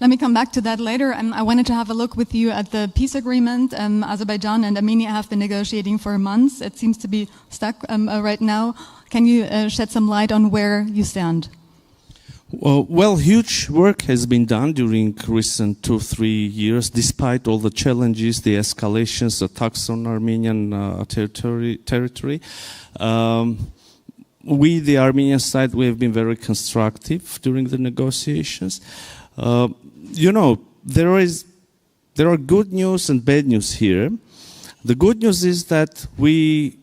Let me come back to that later. I wanted to have a look with you at the peace agreement. Azerbaijan and Armenia have been negotiating for months. It seems to be stuck right now. Can you shed some light on where you stand? Well, huge work has been done during recent 2-3 years, despite all the challenges, the escalations, attacks on Armenian territory. We, the Armenian side, we have been very constructive during the negotiations. There are good news and bad news here. The good news is that we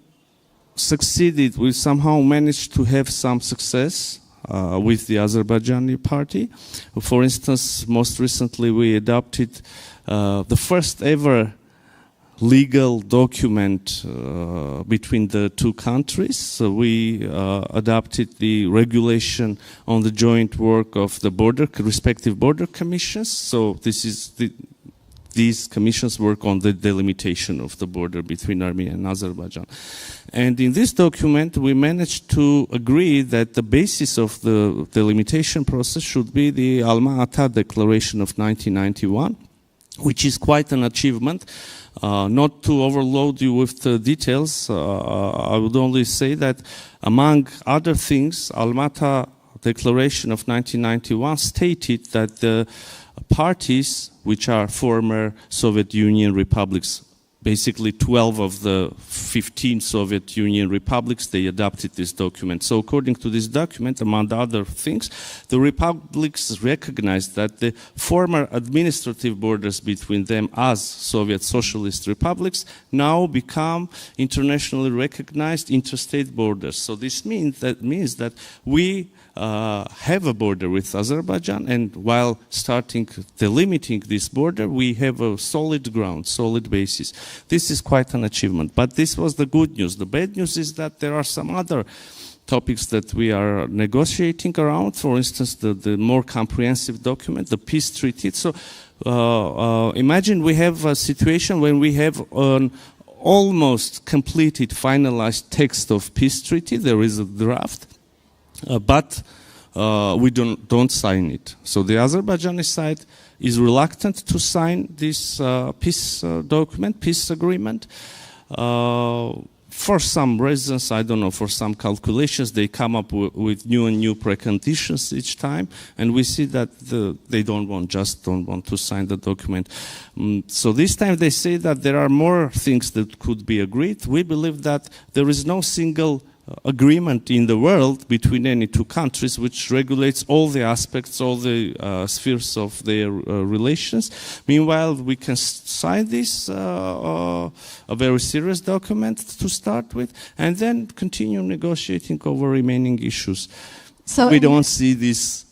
succeeded, we somehow managed to have some success with the Azerbaijani party. For instance, most recently we adopted the first ever legal document between the two countries. So we adopted the regulation on the joint work of the respective border commissions. So these commissions work on the delimitation of the border between Armenia and Azerbaijan. And in this document, we managed to agree that the basis of the delimitation process should be the Alma-Ata Declaration of 1991, which is quite an achievement. Not to overload you with the details, I would only say that among other things, Alma-Ata Declaration of 1991 stated that the parties, which are former Soviet Union republics, basically 12 of the 15 Soviet Union republics, they adopted this document. So according to this document, among other things, the republics recognized that the former administrative borders between them as Soviet Socialist republics now become internationally recognized interstate borders. So this means that we have a border with Azerbaijan, and while starting delimiting this border, we have a solid ground, solid basis. This is quite an achievement. But this was the good news. The bad news is that there are some other topics that we are negotiating around. For instance, the more comprehensive document, the peace treaty. So imagine we have a situation when we have an almost completed, finalized text of peace treaty. There is a draft. But we don't sign it. So the Azerbaijani side is reluctant to sign this peace document, peace agreement. For some reasons, I don't know, for some calculations, they come up with new and new preconditions each time, and we see that they don't want to sign the document. So this time they say that there are more things that could be agreed. We believe that there is no single agreement in the world between any two countries which regulates all the aspects, all the spheres of their relations. Meanwhile, we can sign this, a very serious document to start with, and then continue negotiating over remaining issues. So we don't see this